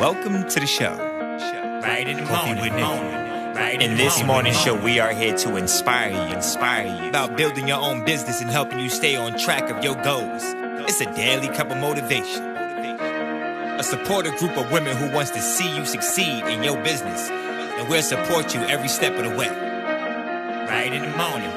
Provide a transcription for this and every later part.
Welcome to the show. Right in the Coffee morning, with Nikkie. right In this morning show, we are here to inspire you about building your own business and helping you stay on track of your goals. It's a daily cup of motivation. A supportive group of women who wants to see you succeed in your business, and we'll support you every step of the way. right in the morning.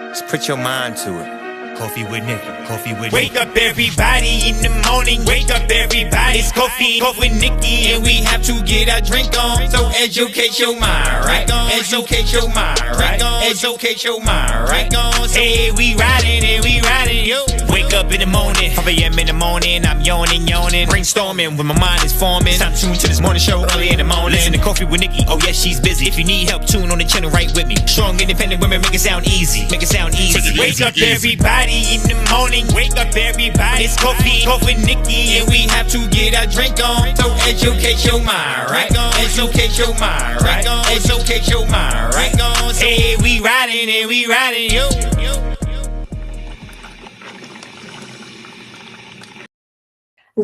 Just put your mind to it. Coffee with Nikkie. Coffee with Wake Nikkie. up everybody in the morning, wake up everybody. It's coffee with Nikkie, and we have to get our drink on. So educate your mind, right? Educate your mind, right? Educate your mind, right? Hey, we riding and we riding, yo. Wake up in the morning, 5 a.m. in the morning, I'm yawning, brainstorming when my mind is forming. Time to tune to this morning show early in the morning. Listen to Coffee with Nikkie, oh yes, she's busy. If you need help, tune on the channel right with me. Strong, independent women, make it sound easy. Make it sound easy. Wake up everybody in the morning, wake up everybody. It's coffee with Nikkie, and we have to get our drink on. So educate your mind, right? Educate your mind, right? Educate your mind, right? Hey, we riding and we riding, yo.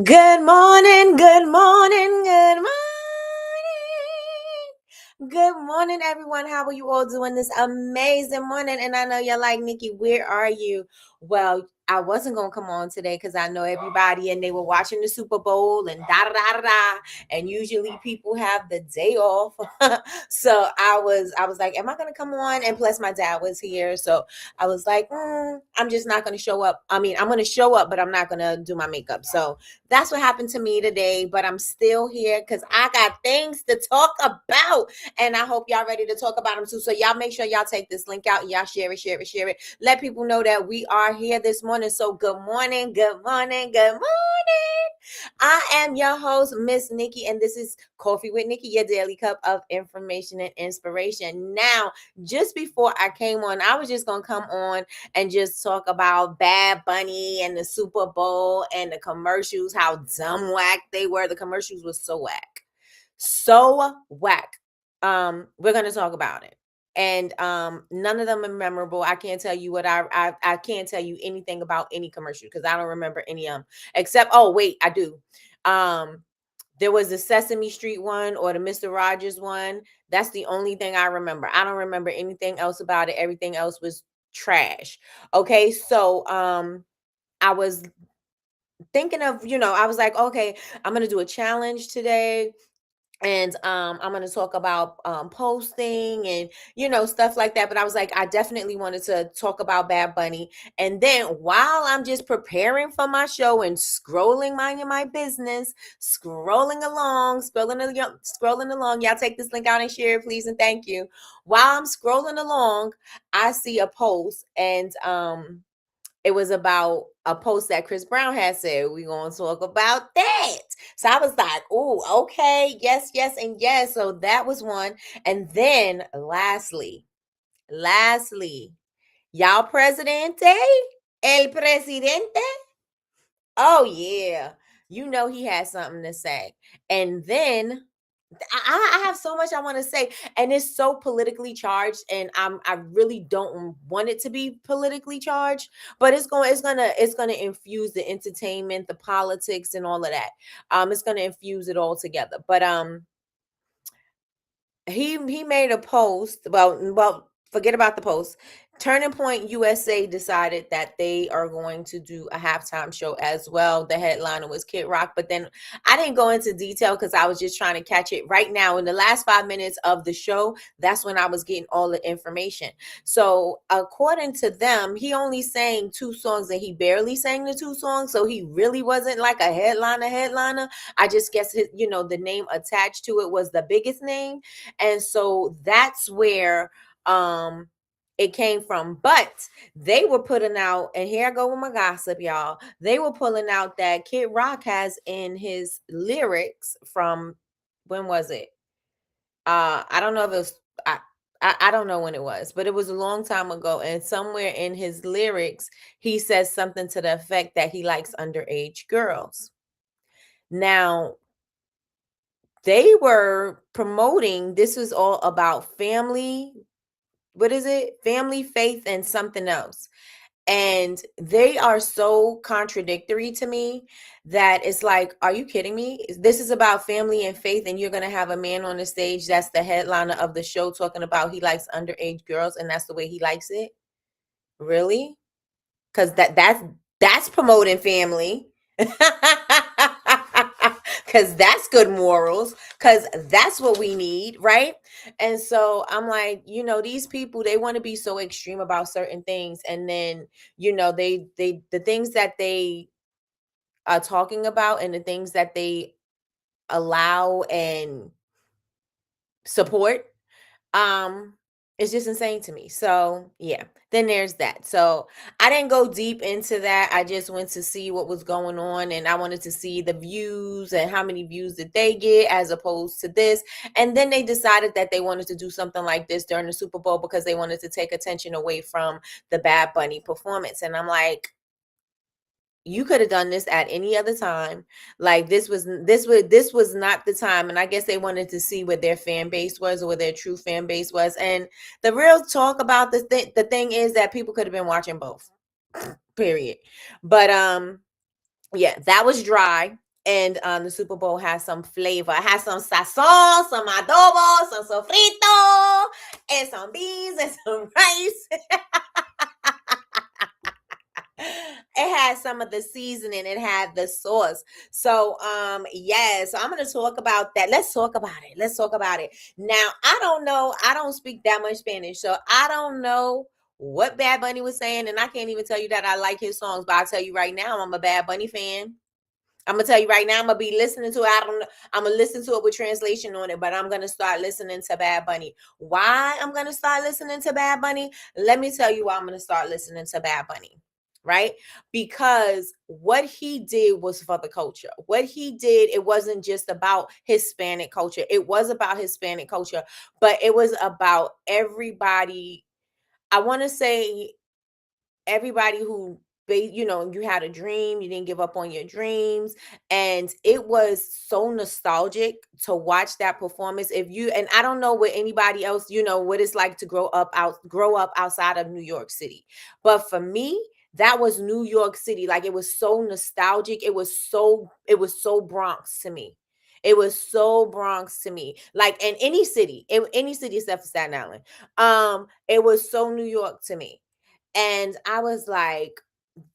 Good morning, good morning, good morning. Good morning, everyone. How are you all doing this amazing morning? And I know you're like, Nikki, where are you? Well, I wasn't going to come on today because I know everybody and they were watching the Super Bowl and da-da-da-da-da. And usually people have the day off. So I was like, am I going to come on? And plus my dad was here. So I was like, I'm just not going to show up. I mean, I'm going to show up, but I'm not going to do my makeup. So that's what happened to me today. But I'm still here because I got things to talk about. And I hope y'all ready to talk about them too. So y'all make sure y'all take this link out and y'all share it. Let people know that we are here this morning. So good morning. I am your host, Miss Nikki, and this is Coffee with Nikki, your daily cup of information and inspiration. Now, just before I came on, I was just going to come on and just talk about Bad Bunny and the Super Bowl and the commercials, how dumb whack they were. The commercials were so whack. We're going to talk about it. And none of them are memorable. I can't tell you what I can't tell you anything about any commercial because I don't remember any of them. Except, oh wait, I do. There was the Sesame Street one or the Mr. Rogers one. That's the only thing I remember. I don't remember anything else about it. Everything else was trash. Okay, so I was thinking of, I was like, okay, I'm gonna do a challenge today. And I'm going to talk about posting and stuff like that. But I was like, I definitely wanted to talk about Bad Bunny. And then while I'm just preparing for my show and scrolling, minding my business, scrolling along, y'all take this link out and share it, please, and thank you. While I'm scrolling along, I see a post, and it was about a post that Chris Brown had said, we're going to talk about that. So I was like, oh, okay. Yes, and yes. So that was one. And then lastly, y'all presidente, el presidente. Oh yeah. He had something to say. And then I have so much I want to say, and it's so politically charged, and I really don't want it to be politically charged, but it's gonna infuse the entertainment, the politics, and all of that. It's gonna infuse it all together. But he made a post. Well, forget about the post. Turning Point USA decided that they are going to do a halftime show as well. The headliner was Kid Rock, but then I didn't go into detail because I was just trying to catch it right now. In the last 5 minutes of the show, that's when I was getting all the information. So according to them, he only sang 2 songs and he barely sang the 2 songs. So he really wasn't like a headliner. I just guess the name attached to it was the biggest name. And so that's where it came from. But they were putting out, and here I go with my gossip, y'all. They were pulling out that Kid Rock has in his lyrics from, when was it? I don't know if it was, I don't know when it was, but it was a long time ago. And somewhere in his lyrics, he says something to the effect that he likes underage girls. Now, they were promoting, this was all about family. What is it? Family, faith, and something else. And they are so contradictory to me that it's like, are you kidding me? This is about family and faith, and you're going to have a man on the stage that's the headliner of the show talking about he likes underage girls and that's the way he likes it? Really? Because that's promoting family. Because that's good morals, because that's what we need, right? And so I'm like, these people, they want to be so extreme about certain things, and then they the things that they are talking about and the things that they allow and support, um it's just insane to me. So yeah, then there's that. So I didn't go deep into that. I just went to see what was going on, and I wanted to see the views and how many views did they get as opposed to this. And then they decided that they wanted to do something like this during the Super Bowl because they wanted to take attention away from the Bad Bunny performance. And I'm like, you could have done this at any other time. Like this was not the time. And I guess they wanted to see what their fan base was, or what their true fan base was. And the real talk about the thing is that people could have been watching both. Period. But yeah, that was dry. And the Super Bowl has some flavor. It has some sazon, some adobo, some sofrito, and some beans and some rice. It had some of the seasoning, it had the sauce. So yeah, so I'm going to talk about that. Let's talk about it. Now, I don't know, I don't speak that much Spanish, so I don't know what Bad Bunny was saying, and I can't even tell you that I like his songs, but I'll tell you right now, I'm a Bad Bunny fan. I'm gonna tell you right now, I'm gonna be listening to it. I don't know, I'm gonna listen to it with translation on it, but I'm gonna start listening to Bad Bunny. Why I'm gonna start listening to Bad Bunny? Let me tell you why I'm gonna start listening to Bad Bunny. Right? Because what he did was for the culture. What he did, it wasn't just about Hispanic culture. It was about Hispanic culture, but it was about everybody. I want to say everybody who, you had a dream, you didn't give up on your dreams, and it was so nostalgic to watch that performance. If you, and I don't know what anybody else, what it's like to grow up outside of New York City, but for me, that was New York City. Like, it was so nostalgic. It was so Bronx to me. It was so Bronx to me. Like, in any city except for Staten Island. It was so New York to me. And I was like,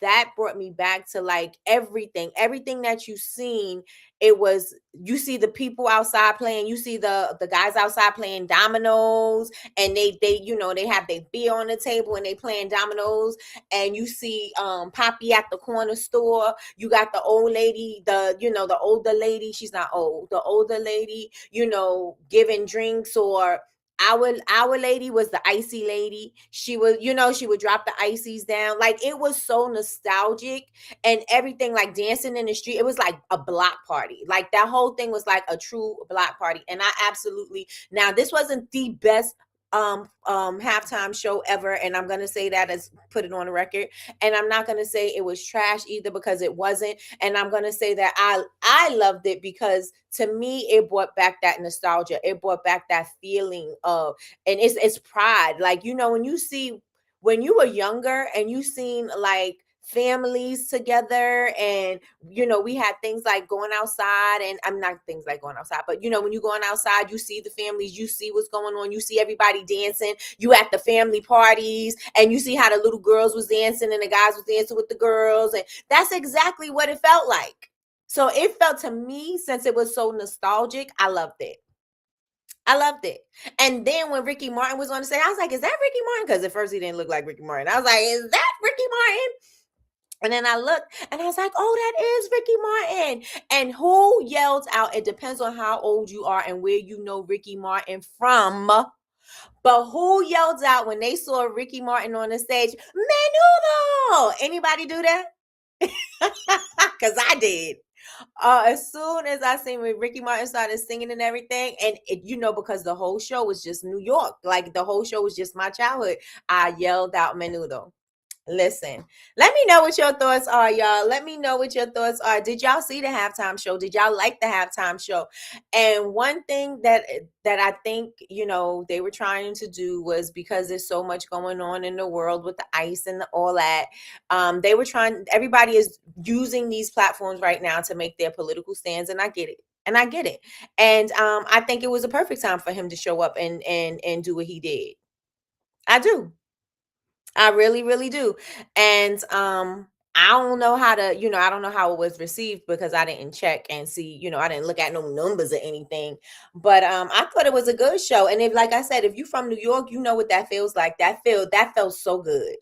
that brought me back to like everything that you've seen. It was, you see the people outside playing, you see the guys outside playing dominoes, and they have their beer on the table and they playing dominoes, and you see Poppy at the corner store. You got the old lady, the older lady, she's not old, the older lady, giving drinks. Or our lady was the icy lady. She was, she would drop the ices down. Like, it was so nostalgic, and everything, like dancing in the street. It was like a block party. Like, that whole thing was like a true block party. And I absolutely, now this wasn't the best halftime show ever, and I'm gonna say that, as put it on the record. And I'm not gonna say it was trash either, because it wasn't. And I'm gonna say that I loved it, because to me it brought back that nostalgia. It brought back that feeling of, and it's pride. Like, when you were younger and you seen like families together, and we had things like going outside, and I'm not things like going outside, but when you're going outside, you see the families, you see what's going on, you see everybody dancing, you at the family parties, and you see how the little girls was dancing and the guys was dancing with the girls, and that's exactly what it felt like. So it felt to me, since it was so nostalgic, I loved it. And then when Ricky Martin was on the stage, I was like, is that Ricky Martin? Because at first he didn't look like Ricky Martin. I was like, is that Ricky Martin? And then I looked and I was like, oh, that is Ricky Martin. And who yelled out? It depends on how old you are and where you know Ricky Martin from. But who yelled out when they saw Ricky Martin on the stage? Menudo! Anybody do that? Because I did. As soon as I seen when Ricky Martin started singing and everything, and because the whole show was just New York, like the whole show was just my childhood, I yelled out Menudo. Listen, let me know what your thoughts are, y'all. Let me know what your thoughts are. Did y'all see the halftime show? Did y'all like the halftime show? And one thing that I think, they were trying to do was, because there's so much going on in the world with the ICE and all that, they were trying, everybody is using these platforms right now to make their political stands, and I get it. And I get it. And I think it was a perfect time for him to show up and do what he did. I do. I really, really do. And I don't know how to, I don't know how it was received, because I didn't check and see, I didn't look at no numbers or anything. But I thought it was a good show. And if, like I said, if you from New York, you know what that feels like. That felt so good.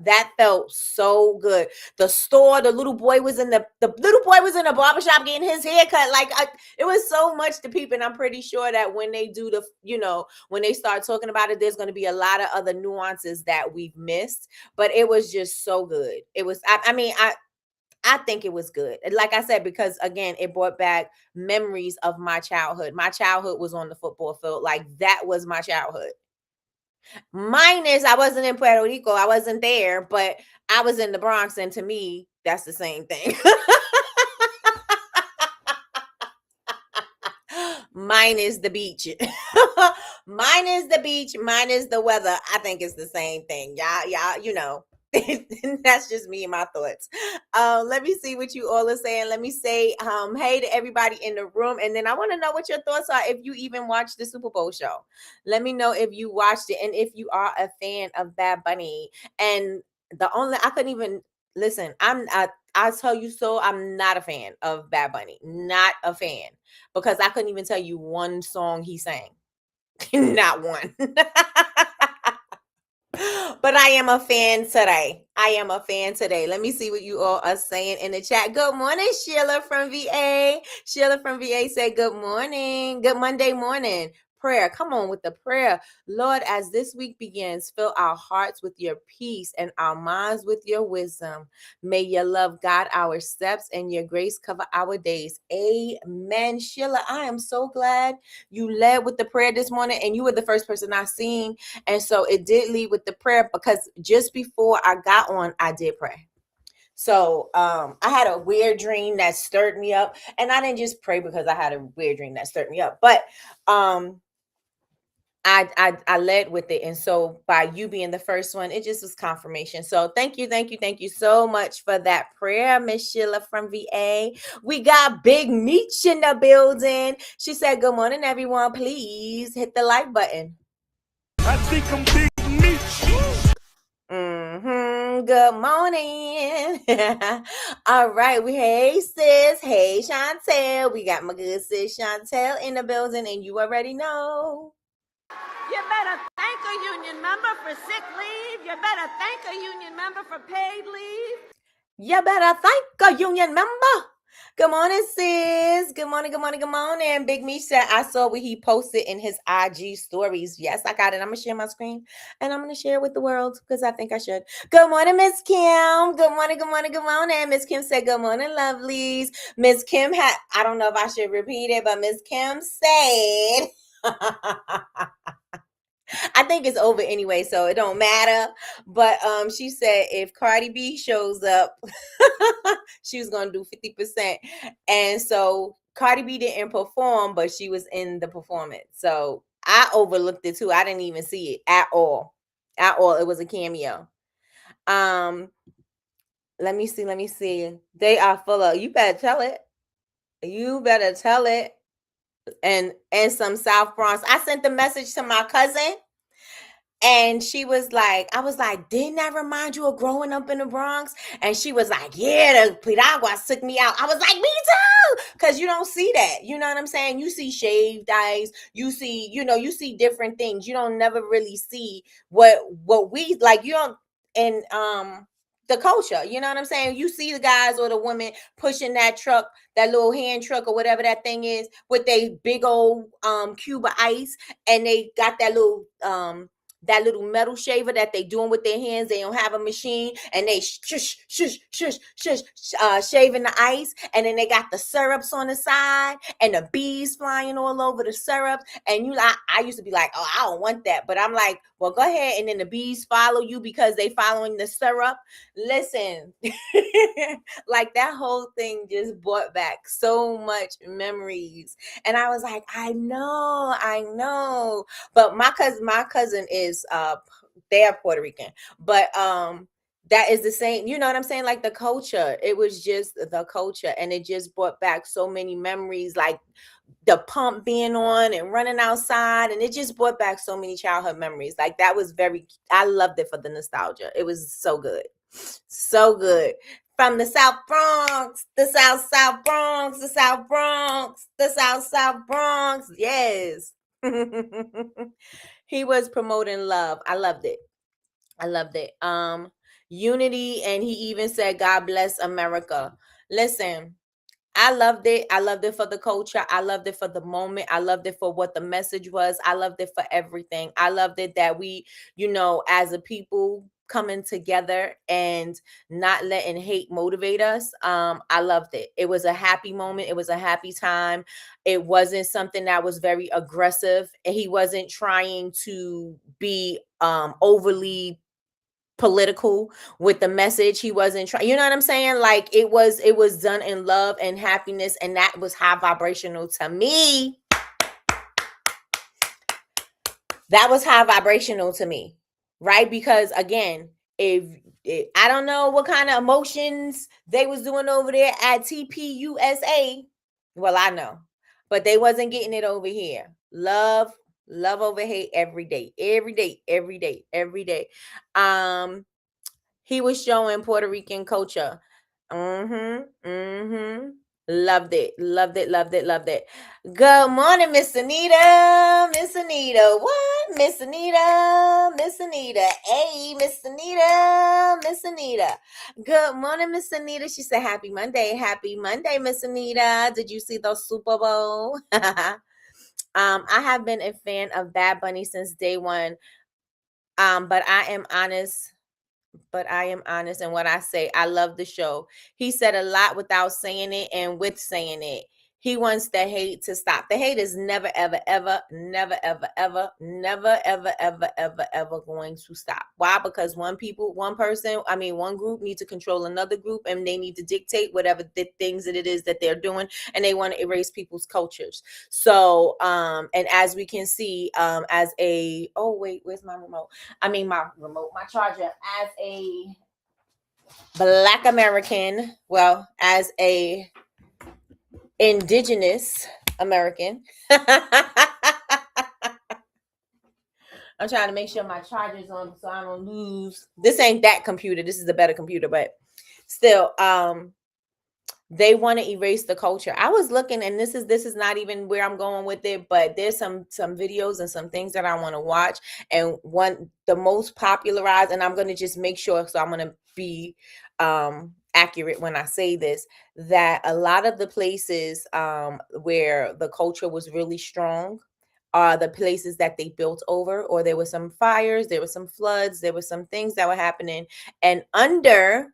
That felt so good. The store, the little boy was in the little boy was in the barbershop getting his hair cut. Like, it was so much to people. And I'm pretty sure that when they do when they start talking about it, there's going to be a lot of other nuances that we've missed. But it was just so good. It was, I think it was good. And like I said, because again, it brought back memories of my childhood. My childhood was on the football field. Like, that was my childhood. Minus, I wasn't in Puerto Rico. I wasn't there, but I was in the Bronx. And to me, that's the same thing. Minus the beach. Minus the beach, minus the weather. I think it's the same thing. Y'all, that's just me and my thoughts. Let me see what you all are saying. Let me say hey to everybody in the room, and then I want to know what your thoughts are if you even watched the Super Bowl show. Let me know if you watched it and if you are a fan of Bad Bunny. And I couldn't even listen. I tell you so, I'm not a fan of Bad Bunny. Not a fan, because I couldn't even tell you one song he sang. Not one. But I am a fan today. Let me see what you all are saying in the chat. Good morning, Sheila from VA. Sheila from VA said good morning. Good Monday morning. Prayer. Come on with the prayer. Lord, as this week begins, fill our hearts with your peace and our minds with your wisdom. May your love guide our steps and your grace cover our days. Amen. Sheila, I am so glad you led with the prayer this morning, and you were the first person I seen. And so it did lead with the prayer, because just before I got on, I did pray. So I had a weird dream that stirred me up, and I didn't just pray because I had a weird dream that stirred me up, but I led with it. And so by you being the first one, it just was confirmation. So thank you so much for that prayer, Miss Sheila from VA. We got Big Meech in the building. She said, good morning, everyone. Please hit the like button. I think I'm Big Meech. Good morning. All right. Hey sis. Hey Chantel. We got my good sis Chantel in the building, and you already know. You better thank a union member for sick leave. You better thank a union member for paid leave. You better thank a union member. Good morning, sis. Good morning. Big Meech said, I saw what he posted in his IG stories. Yes, I got it. I'm going to share my screen, and I'm going to share it with the world, because I think I should. Good morning, Miss Kim. Good morning. Miss Kim said, good morning, lovelies. Miss Kim I don't know if I should repeat it, but Miss Kim said... I think it's over anyway, so it don't matter. But she said if Cardi B shows up, she was gonna do 50%. And so Cardi B didn't perform, but she was in the performance. So I overlooked it too. I didn't even see it at all. It was a cameo. Let me see. They are full of, you better tell it. And some South Bronx. I sent the message to my cousin, and she was like, I was like, didn't that remind you of growing up in the Bronx? And she was like, yeah, the Piraguas took me out. I was like, me too. Because you don't see that. You know what I'm saying? You see shaved ice. You see different things. You don't never really see what we like. You don't, and the culture, you know what I'm saying? You see the guys or the women pushing that truck, that little hand truck or whatever that thing is, with they big old cube of ice, and they got that little that little metal shaver that they doing with their hands. They don't have a machine, and they shaving the ice, and then they got the syrups on the side and the bees flying all over the syrup. And you like, I used to be like, oh, I don't want that, but I'm like, well, go ahead. And then the bees follow you because they following the syrup. Listen, like that whole thing just brought back so much memories. And I was like, I know. But my cousin is they are Puerto Rican, but that is the same, you know what I'm saying? Like the culture, it was just the culture, and it just brought back so many memories, like the pump being on and running outside, and it just brought back so many childhood memories. Like that was I loved it for the nostalgia. It was so good. So good. From the South Bronx, the South Bronx, the South Bronx, the South Bronx. Yes. He was promoting love. I loved it. Unity, and he even said, God bless America. Listen, I loved it. I loved it for the culture. I loved it for the moment. I loved it for what the message was. I loved it for everything. I loved it that we, as a people, coming together and not letting hate motivate us. I loved it. It was a happy moment. It was a happy time. It wasn't something that was very aggressive. He wasn't trying to be overly political with the message. He wasn't trying, you know what I'm saying? Like it was done in love and happiness, and that was high vibrational to me. That was high vibrational to me, right? Because again, if I don't know what kind of emotions they was doing over there at TPUSA, well, I know, but they wasn't getting it over here. Love over hate every day. He was showing Puerto Rican culture. Loved it. Good morning, Miss Anita. What? Miss Anita. Hey, Miss Anita. Good morning, Miss Anita. She said, Happy Monday, Miss Anita. Did you see those Super Bowl? I have been a fan of Bad Bunny since day one. But I am honest in what I say. I love the show. He said a lot without saying it and with saying it. He wants the hate to stop. The hate is never, ever, ever, never, ever, ever, never, ever, ever, ever, ever going to stop. Why? Because one group needs to control another group, and they need to dictate whatever the things that it is that they're doing, and they want to erase people's cultures. So, and as we can see, where's my remote? My charger. As a Black American, as a Indigenous American, I'm trying to make sure my charger's on so I don't lose. This ain't that computer. This is a better computer, but still, they want to erase the culture. I was looking, and this is not even where I'm going with it, but there's some videos and some things that I want to watch. And the most popularized, and I'm going to just make sure, so I'm going to be accurate when I say this, that a lot of the places where the culture was really strong are the places that they built over, or there were some fires, there were some floods, there were some things that were happening, and under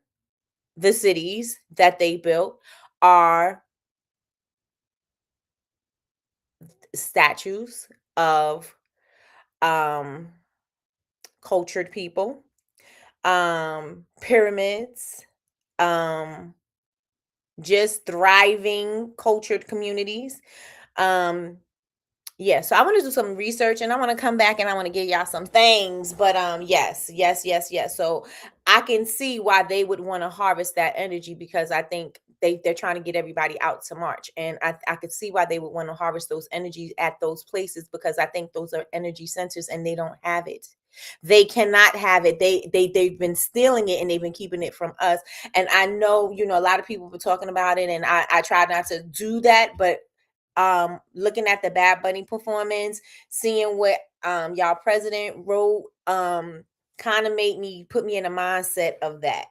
the cities that they built are statues of cultured people, pyramids, just thriving cultured communities. So I want to do some research, and I want to come back and I want to give y'all some things. But yes. So I can see why they would want to harvest that energy, because I think they're trying to get everybody out to march. And I could see why they would want to harvest those energies at those places, because I think those are energy centers and they don't have it. They cannot have it. They've been stealing it, and they've been keeping it from us. And I know, a lot of people were talking about it, and I try not to do that, but looking at the Bad Bunny performance, seeing what y'all president wrote, kind of put me in a mindset of that.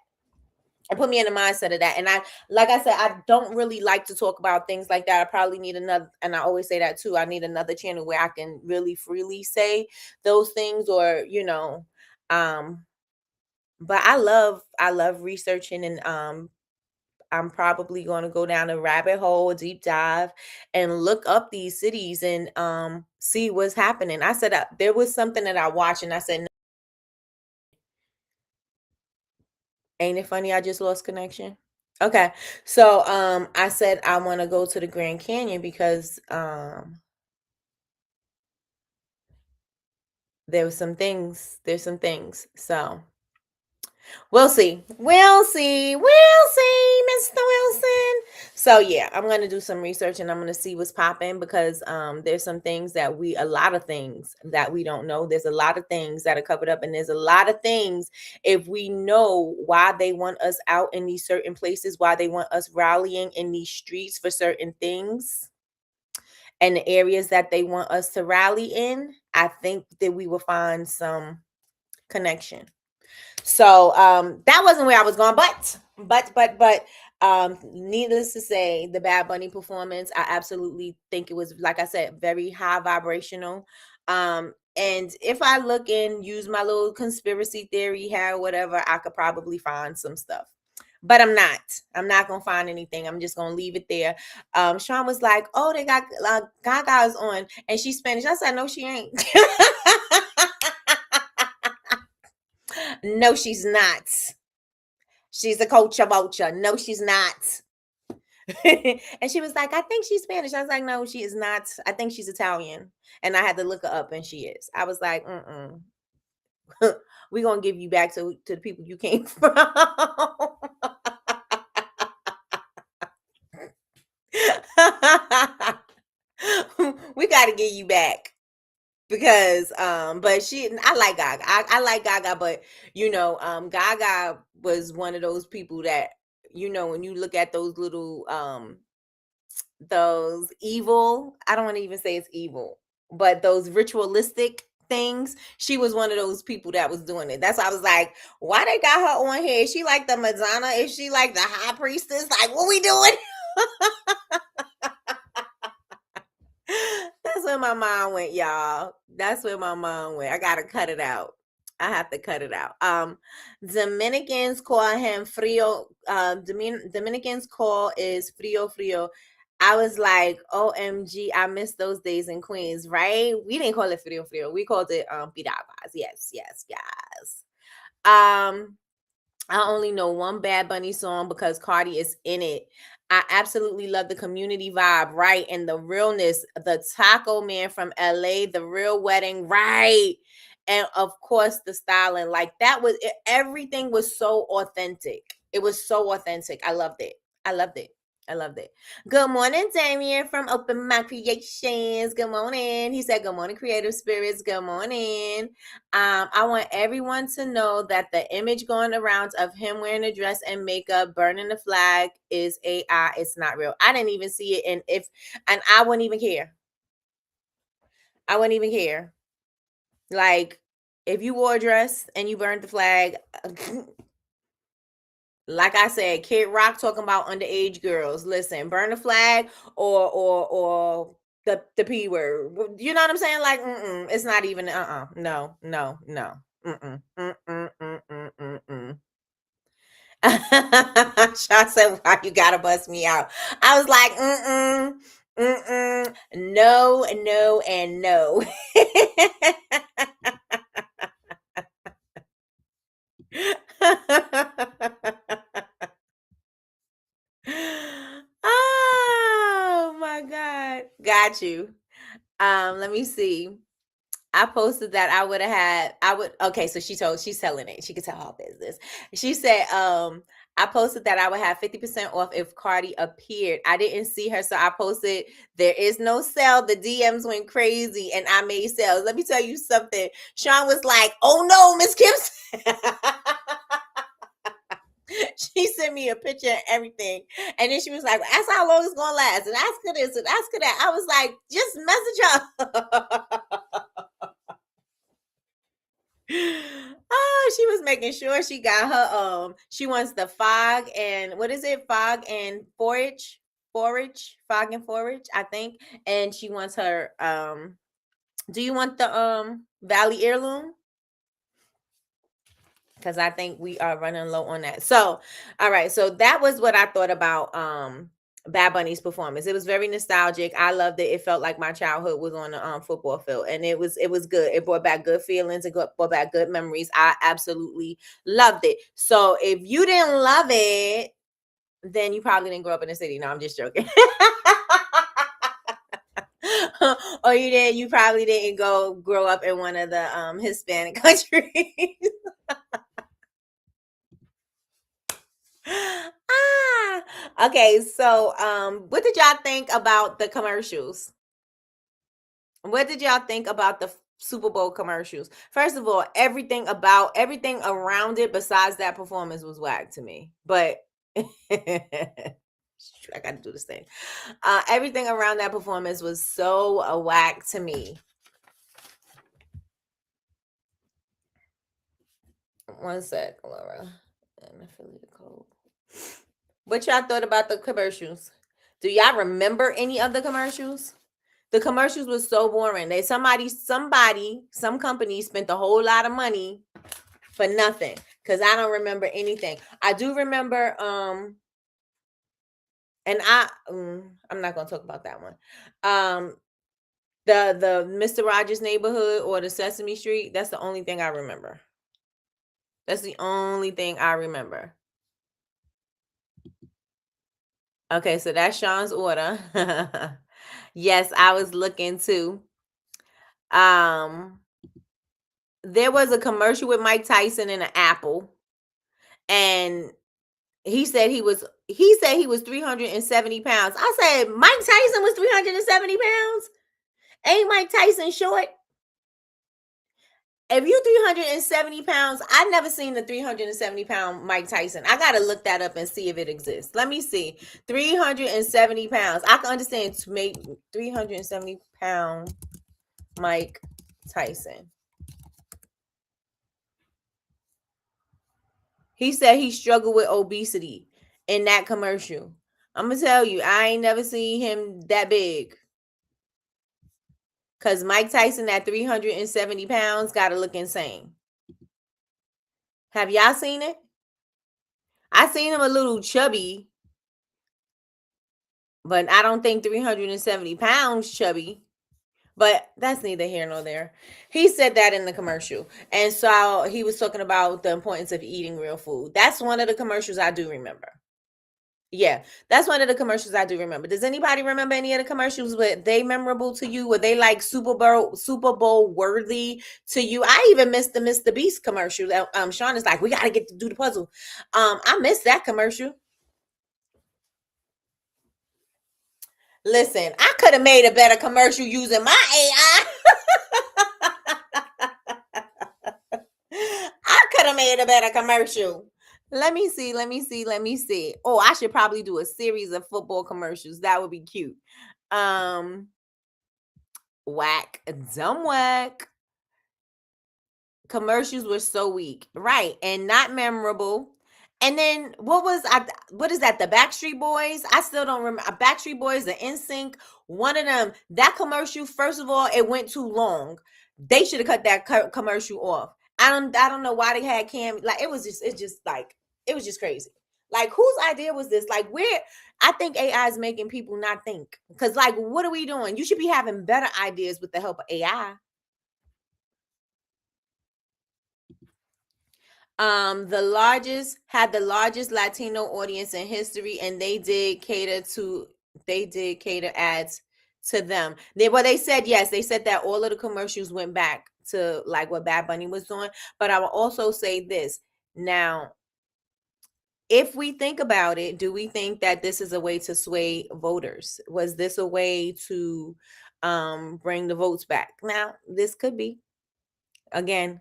and put me in the mindset of that. And like I said, I don't really like to talk about things like that. I probably need another, and I always say that too. I need another channel where I can really freely say those things, or but I love researching, and I'm probably going to go down a rabbit hole, a deep dive, and look up these cities and see what's happening. I said there was something that I watched, and I said, ain't it funny? I just lost connection. Okay. So I said I want to go to the Grand Canyon because there's some things. So we'll see. Mr. Wilson. So yeah, I'm gonna do some research and I'm gonna see what's popping, because there's some things that a lot of things that we don't know. There's a lot of things that are covered up, and there's a lot of things, if we know why they want us out in these certain places, why they want us rallying in these streets for certain things, and the areas that they want us to rally in, I think that we will find some connection. So that wasn't where I was going, but needless to say, the Bad Bunny performance, I absolutely think it was, like I said, very high vibrational. And if I look and use my little conspiracy theory hat, whatever, I could probably find some stuff. But I'm not gonna find anything. I'm just gonna leave it there. Sean was like, "Oh, they got Gaga's on, and she's Spanish." I said, "No, she ain't." No, she's not. She's a Cocha Bocha. No, she's not. And she was like, I think she's Spanish. I was like, no, she is not. I think she's Italian. And I had to look her up, and she is. I was like, we're going to give you back to the people you came from. We got to get you back. Because but I like Gaga. I like Gaga, but Gaga was one of those people that, when you look at those little those evil, I don't want to even say it's evil, but those ritualistic things, she was one of those people that was doing it. That's why I was like, why they got her on here? Is she like the Madonna? Is she like the high priestess? Like, what we doing? That's where my mind went, y'all. That's where my mind went. I gotta cut it out. I have to cut it out. Dominicans call him frio. Dominicans call is frio. I was like, OMG, I miss those days in Queens, right? We didn't call it frio. We called it piraguas. Yes. I only know one Bad Bunny song because Cardi is in it. I absolutely love the community vibe, right? And the realness, the Taco Man from LA, the real wedding, right? And of course, the styling. Like everything was so authentic. It was so authentic. I loved it. Good morning, Damien from Open My Creations. Good morning. He said, good morning, creative spirits. Good morning. I want everyone to know that the image going around of him wearing a dress and makeup, burning the flag is AI. It's not real. I didn't even see it. And I wouldn't even care. Like, if you wore a dress and you burned the flag, like I said, Kid Rock talking about underage girls. Listen, burn the flag or the P word. You know what I'm saying? Like, it's not even no. Sean said, why you gotta bust me out? I was like, no, and no. Oh my God. Got you. Let me see. I posted that okay, so she's telling it. She could tell all business. She said, I posted that I would have 50% off if Cardi appeared. I didn't see her, so I posted, there is no sale. The DMs went crazy and I made sales. Let me tell you something. Sean was like, oh no, Miss Kim. She sent me a picture and everything. And then she was like, ask how long it's gonna last. And ask her this and ask her that. I was like, just message her. Oh, she was making sure she got her she wants the fog and what is it? Fog and fog and forage, I think. And she wants her do you want the Valley heirloom? Because I think we are running low on that. So, all right. So that was what I thought about Bad Bunny's performance. It was very nostalgic. I loved it. It felt like my childhood was on the football field, and it was good. It brought back good feelings. It brought back good memories. I absolutely loved it. So if you didn't love it, then you probably didn't grow up in the city. No, I'm just joking. Or you probably didn't grow up in one of the Hispanic countries. Okay, so what did y'all think about the commercials? What did y'all think about the Super Bowl commercials? First of all, everything around it besides that performance was whack to me. But I got to do this thing. Everything around that performance was so whack to me. One sec, Laura. And affiliate code. What y'all thought about the commercials? Do y'all remember any of the commercials? The commercials was so boring. Some company spent a whole lot of money for nothing. Because I don't remember anything. I do remember and I'm not gonna talk about that one. The Mr. Rogers Neighborhood or the Sesame Street, that's the only thing I remember. That's the only thing I remember. Okay, so that's Sean's order. Yes, I was looking too. There was a commercial with Mike Tyson and an apple, and he said he was 370 pounds. I said Mike Tyson was 370 pounds. Ain't Mike Tyson short? If you 370 pounds, I've never seen the 370 pound Mike Tyson. I gotta look that up and see if it exists. Let me see. 370 pounds. I can understand to make 370 pound Mike Tyson. He said he struggled with obesity in that commercial. I'm gonna tell you, I ain't never seen him that big. Because Mike Tyson at 370 pounds got to look insane. Have y'all seen it? I seen him a little chubby, but I don't think 370 pounds chubby. But that's neither here nor there. He said that in the commercial. And so he was talking about the importance of eating real food. That's one of the commercials I do remember. Yeah, that's one of the commercials I do remember. Does anybody remember any of the commercials? Were they memorable to you? Were they like Super Bowl worthy to you? I even missed the Mr. Beast commercial. Sean is like, we got to get to do the puzzle. I missed that commercial. Listen, I could have made a better commercial using my AI. I could have made a better commercial. Let me see. Oh, I should probably do a series of football commercials. That would be cute. Whack, dumb whack. Commercials were so weak, right? And not memorable. And then what is that? The Backstreet Boys? I still don't remember. Backstreet Boys, the NSYNC, one of them. That commercial, first of all, it went too long. They should have cut that commercial off. I don't know why they had Cam. Like it was just crazy. Like whose idea was this? Like I think AI is making people not think. Because like, what are we doing? You should be having better ideas with the help of AI. The largest Latino audience in history, and they did cater ads to them. They said yes, they said that all of the commercials went back to like what Bad Bunny was doing. But I will also say this now. If we think about it, do we think that this is a way to sway voters? Was this a way to bring the votes back? Now, this could be. Again,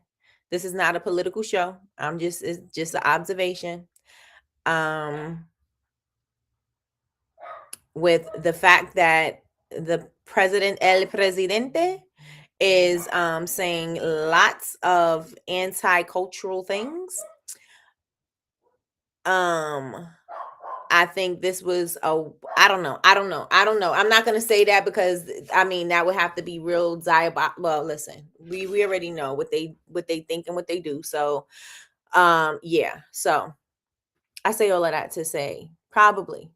this is not a political show. It's just an observation. With the fact that the president, El Presidente, is saying lots of anti-cultural things. I think this was I don't know. I'm not gonna say that because I mean that would have to be real diabolical. Well, listen, we already know what they think and what they do. So yeah. So I say all of that to say probably.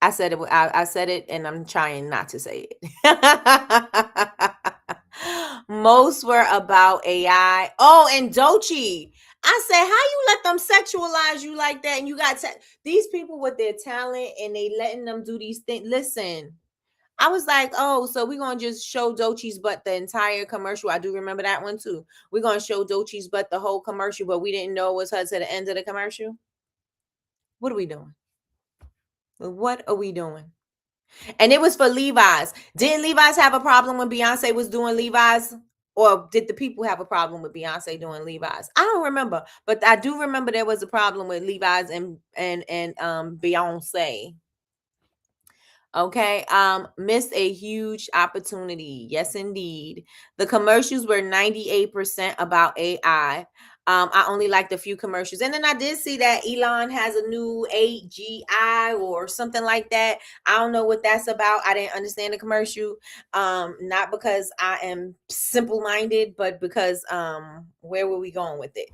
I said it. I said it, and I'm trying not to say it. Most were about AI. Oh, and Dochi. I said, how you let them sexualize you like that? And you got these people with their talent, and they letting them do these things. Listen, I was like, oh, so we're gonna just show Dochi's butt the entire commercial. I do remember that one too. We're gonna show Dochi's butt the whole commercial, but we didn't know it was her to the end of the commercial. What are we doing? What are we doing? And it was for Levi's. Didn't Levi's have a problem when Beyonce was doing Levi's? Or did the people have a problem with Beyonce doing Levi's? I don't remember, but I do remember there was a problem with Levi's and Beyonce. Okay. Missed a huge opportunity. Yes, indeed. The commercials were 98% about AI. I only liked a few commercials. And then I did see that Elon has a new AGI or something like that. I don't know what that's about. I didn't understand the commercial. Not because I am simple-minded, but because where were we going with it?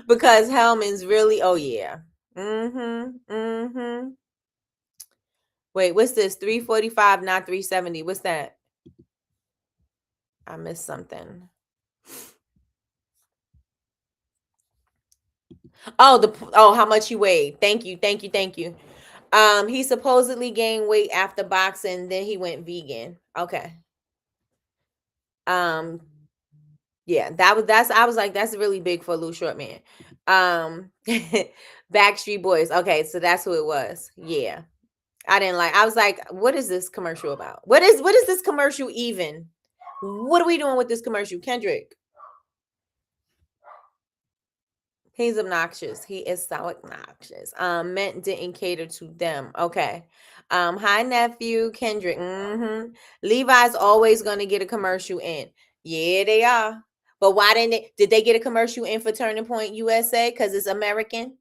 Because Hellman's really, oh yeah. Wait, what's this? 345, not 370. What's that? I missed something. Oh, how much he weighed. Thank you. He supposedly gained weight after boxing, then he went vegan. Okay. Yeah, I was like, that's really big for a little short man. Backstreet Boys. Okay, so that's who it was. Yeah. I was like, what is this commercial about? What is this commercial even? What are we doing with this commercial? Kendrick. He's obnoxious. He is so obnoxious. Meant didn't cater to them. Okay. Hi nephew, Kendrick. Levi's always gonna get a commercial in. Yeah, they are. But why did they get a commercial in for Turning Point USA? Because it's American.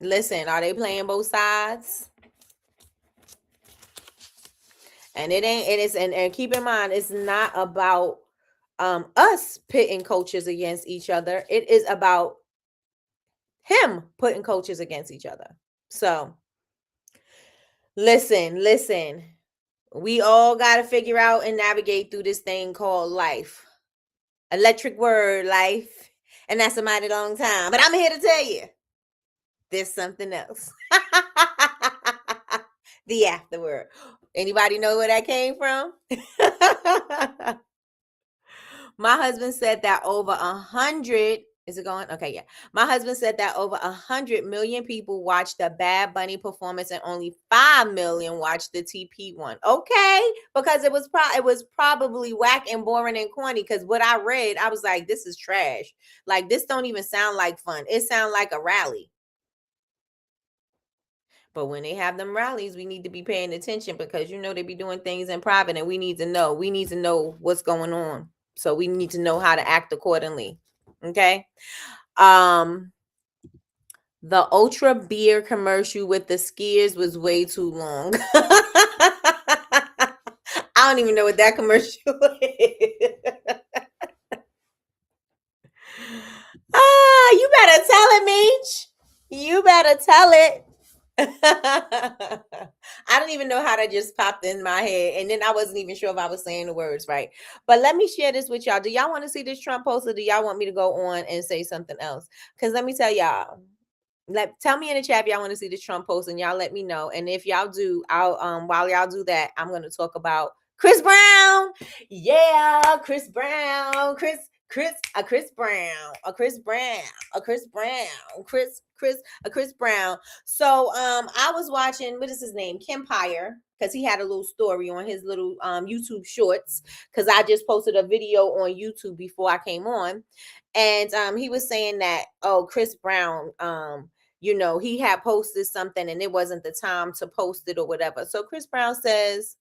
Listen, are they playing both sides? And it is, and keep in mind, it's not about us pitting coaches against each other. It is about him putting coaches against each other. So listen, we all got to figure out and navigate through this thing called life. Electric word, life. And that's a mighty long time. But I'm here to tell you, there's something else. The afterword. Anybody know where that came from? My husband said that over 100, is it going? Okay, yeah. My husband said that over 100 million people watched the Bad Bunny performance and only 5 million watched the TP one. Okay, because it was probably whack and boring and corny. Because what I read, I was like, this is trash. Like, this don't even sound like fun. It sounds like a rally. But when they have them rallies, we need to be paying attention because they be doing things in private, and we need to know. We need to know what's going on. So we need to know how to act accordingly. Okay. The Ultra beer commercial with the skiers was way too long. I don't even know what that commercial is. You better tell it, Meech. You better tell it. I don't even know how that just popped in my head. And then I wasn't even sure if I was saying the words right. But let me share this with y'all. Do y'all want to see this Trump post, or do y'all want me to go on and say something else? Because let me tell y'all. Tell me in the chat if y'all want to see this Trump post, and y'all let me know. And if y'all do, I'll while y'all do that, I'm going to talk about Chris Brown. Yeah, Chris Brown. Chris Brown. So I was watching, what is his name? Kempire, because he had a little story on his little YouTube shorts, because I just posted a video on YouTube before I came on. And he was saying that, Chris Brown he had posted something and it wasn't the time to post it or whatever. So Chris Brown says,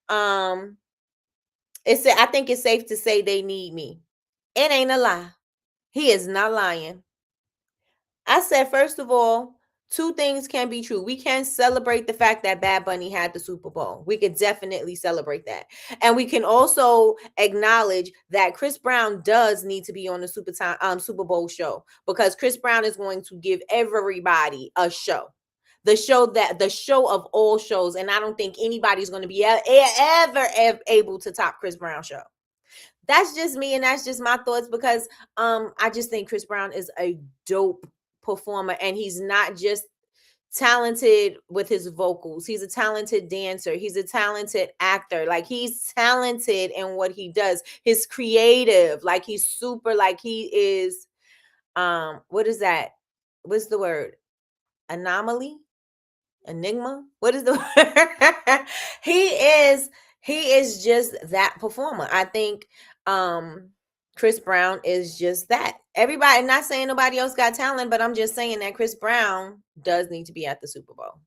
I think it's safe to say they need me. It ain't a lie. He is not lying. I said, first of all, two things can be true. We can celebrate the fact that Bad Bunny had the Super Bowl. We could definitely celebrate that. And we can also acknowledge that Chris Brown does need to be on the Super Bowl show, because Chris Brown is going to give everybody a show. The show of all shows. And I don't think anybody's going to be ever able to top Chris Brown's show. That's just me, and that's just my thoughts, because I just think Chris Brown is a dope performer, and he's not just talented with his vocals. He's a talented dancer. He's a talented actor. Like, he's talented in what he does. He's creative. Like, he's super, like, he is what is that? What's the word? Anomaly? Enigma? What is the word? He is just that performer. I think Chris Brown is just that. Everybody, not saying nobody else got talent, but I'm just saying that Chris Brown does need to be at the Super Bowl.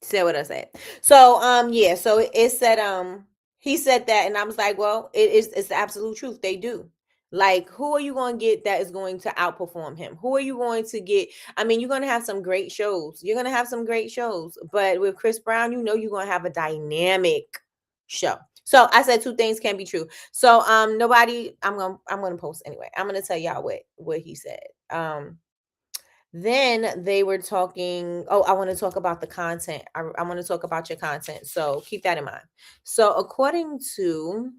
Say what I said. So yeah, so it said he said that, and I was like, well, it's the absolute truth. They do. Like, who are you going to get that is going to outperform him? Who are you going to get? I mean, you're going to have some great shows. You're going to have some great shows. But with Chris Brown, you're going to have a dynamic show. So I said two things can be true. So I'm going to post anyway. I'm going to tell y'all what he said. Then they were talking. Oh, I want to talk about the content. I want to talk about your content. So keep that in mind. So according to,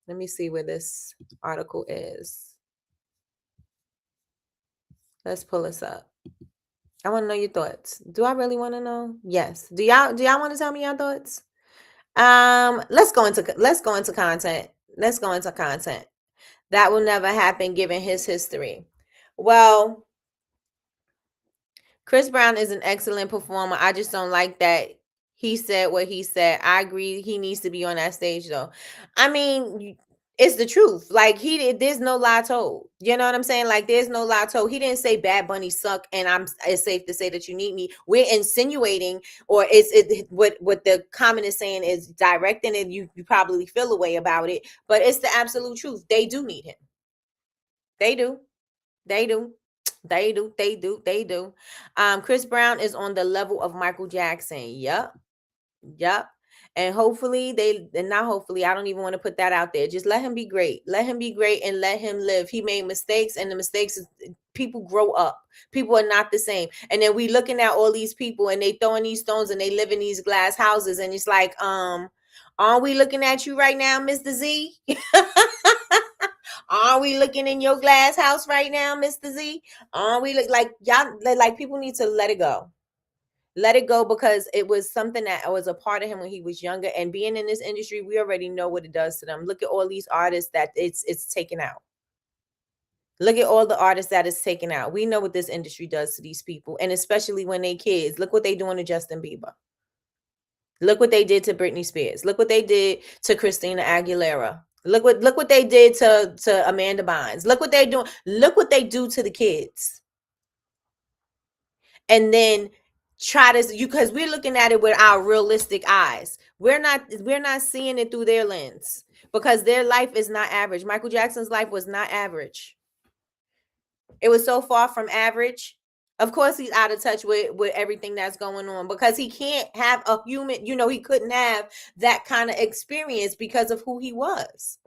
let me see where this article is. Let's pull this up. I want to know your thoughts. Do I really want to know? Yes. Do y'all want to tell me your thoughts? Let's go into content. Let's go into content. That will never happen given his history. Well, Chris Brown is an excellent performer. I just don't like that he said what he said. I agree he needs to be on that stage, though. I mean, it's the truth. Like, there's no lie told. You know what I'm saying? Like, there's no lie told. He didn't say Bad Bunny suck, and it's safe to say that you need me. We're insinuating, or what the comment is saying is directing it. You probably feel a way about it, but it's the absolute truth. They do need him. They do. They do. They do. Chris Brown is on the level of Michael Jackson. Yep. And hopefully not hopefully, I don't even want to put that out there. Just let him be great. Let him be great and let him live. He made mistakes, and the mistakes is, people grow up. People are not the same. And then we looking at all these people, and they throwing these stones, and they live in these glass houses, and it's like, aren't we looking at you right now, Mr. Z? Are we looking in your glass house right now, Mr. Z? Are we like y'all? Like, people need to let it go. Let it go, because it was something that was a part of him when he was younger. And being in this industry, we already know what it does to them. Look at all these artists that it's taken out. Look at all the artists that it's taken out. We know what this industry does to these people, and especially when they kids. Look what they doing to Justin Bieber. Look what they did to Britney Spears. Look what they did to Christina Aguilera. Look what they did to Amanda Bynes. Look what they're doing. Look what they do to the kids. And then because we're looking at it with our realistic eyes. We're not seeing it through their lens, because their life is not average. Michael Jackson's life was not average. It was so far from average. Of course, he's out of touch with everything that's going on, because he can't have a human, he couldn't have that kind of experience because of who he was.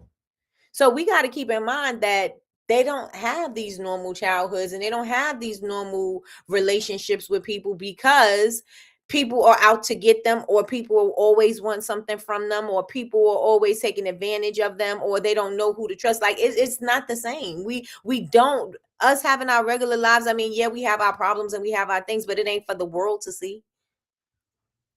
So we got to keep in mind that they don't have these normal childhoods, and they don't have these normal relationships with people, because people are out to get them, or people always want something from them, or people are always taking advantage of them, or they don't know who to trust. Like, it's not the same. We don't, us having our regular lives. I mean, yeah, we have our problems and we have our things, but it ain't for the world to see.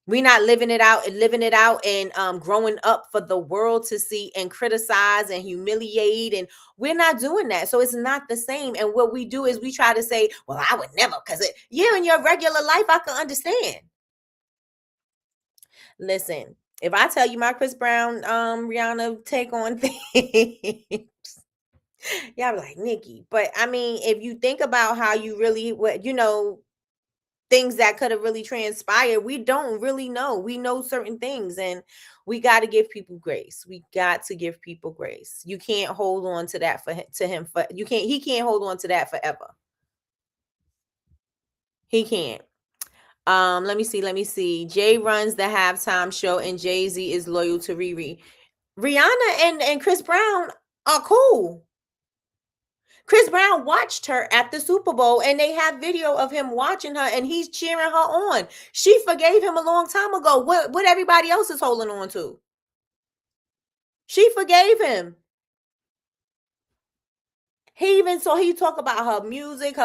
We're not living it out and growing up for the world to see and criticize and humiliate. And we're not doing that. So it's not the same. And what we do is we try to say, well, I would never, because in your regular life, I can understand. Listen, if I tell you my Chris Brown, Rihanna take on things, Y'all be like, Nikki. But I mean, if you think about how you really, what things that could have really transpired, we don't really know. We know certain things, and we got to give people grace. We got to give people grace. You can't hold on to that to him for you can't. He can't hold on to that forever. He can't. Let me see. Let me see. Jay runs the halftime show, and Jay-Z is loyal to Riri. Rihanna and Chris Brown are cool. Chris Brown watched her at the Super Bowl, and they have video of him watching her, and he's cheering her on. She forgave him a long time ago. What everybody else is holding on to? She forgave him. He talk about her music,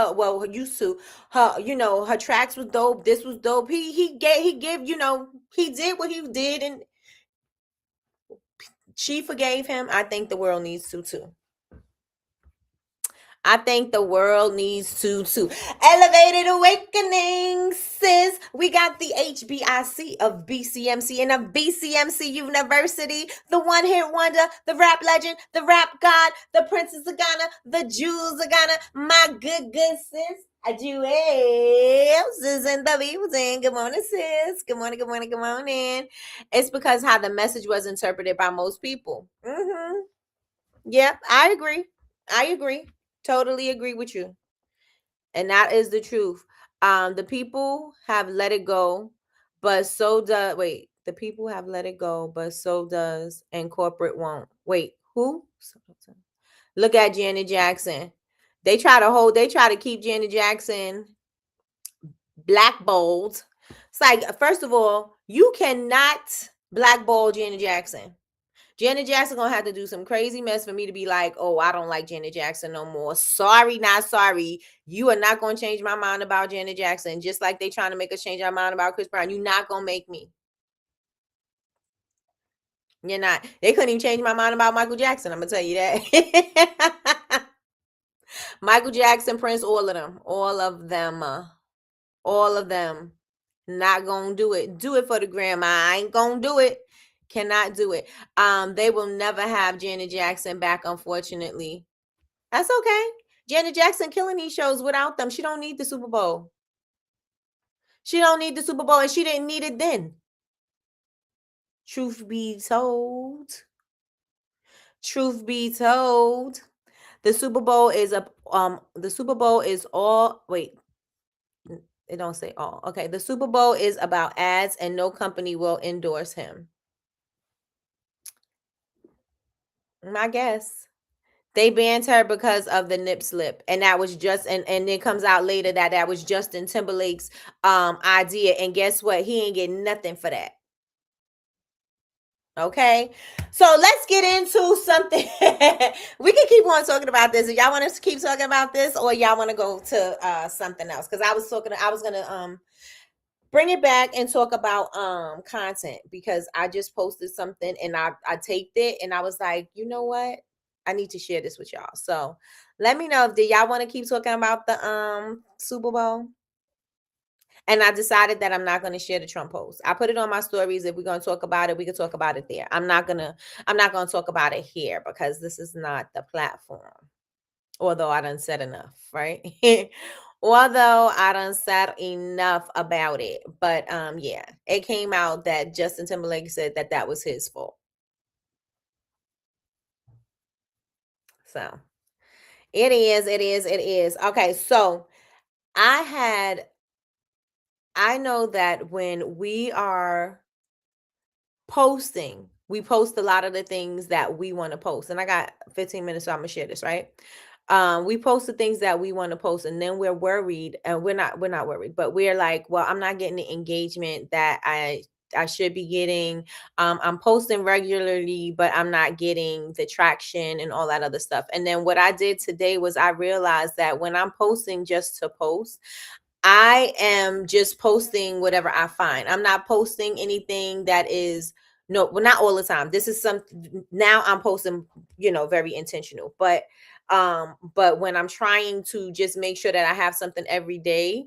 used to her, her tracks was dope. This was dope. He gave, he did what he did, and she forgave him. I think the world needs to too. I think the world needs to too. Elevated Awakening, sis. We got the HBIC of BCMC and of BCMC University, the one hit wonder, the rap legend, the rap god, the princess of Ghana, the jewels of Ghana, my good sis. Jewels is in the building. Good morning, sis. Good morning, good morning, good morning. It's because how the message was interpreted by most people. Yep, I agree. Totally agree with you. And that is the truth. The people have let it go, but so does the people have let it go, but so does, and corporate won't. Wait, who? Look at Janet Jackson. They try to keep Janet Jackson blackballed. It's like, first of all, you cannot blackball Janet Jackson. Janet Jackson gonna have to do some crazy mess for me to be like, oh, I don't like Janet Jackson no more. Sorry, not sorry. You are not gonna change my mind about Janet Jackson. Just like they trying to make us change our mind about Chris Brown. You're not gonna make me. You're not. They couldn't even change my mind about Michael Jackson. I'm gonna tell you that. Michael Jackson, Prince, all of them. Not gonna do it. Do it for the grandma. I ain't gonna do it. Cannot do it. They will never have Janet Jackson back, unfortunately. That's okay. Janet Jackson killing these shows without them. She don't need the Super Bowl. She don't need the Super Bowl, and she didn't need it then. Truth be told, the Super Bowl is all. Wait, it don't say all. Okay, the Super Bowl is about ads, and no company will endorse him. My guess. They banned her because of the nip slip, and that was just and it comes out later that was Justin Timberlake's idea, and guess what? He ain't getting nothing for that. Okay, so let's get into something. We can keep on talking about this. If y'all want us to keep talking about this, or y'all want to go to something else, because I was gonna bring it back and talk about content, because I just posted something and I taped it, and I was like, you know what? I need to share this with y'all. So let me know if y'all want to keep talking about the Super Bowl. And I decided that I'm not going to share the Trump post. I put it on my stories. If we're going to talk about it, we can talk about it there. I'm not going to talk about it here, because this is not the platform. Although I done said enough, right? Although I done said enough about it. But yeah, it came out that Justin Timberlake said that was his fault. So it is. Okay, so I know that when we are posting, we post a lot of the things that we want to post. And I got 15 minutes, so I'm gonna share this, right? We post the things that we want to post, and then we're worried, and we're not worried, but we're like, well, I'm not getting the engagement that I should be getting. I'm posting regularly, but I'm not getting the traction and all that other stuff. And then what I did today was I realized that when I'm posting just to post, I am just posting whatever I find. I'm not posting anything that is well, not all the time. This is now I'm posting, very intentional. But when I'm trying to just make sure that I have something every day,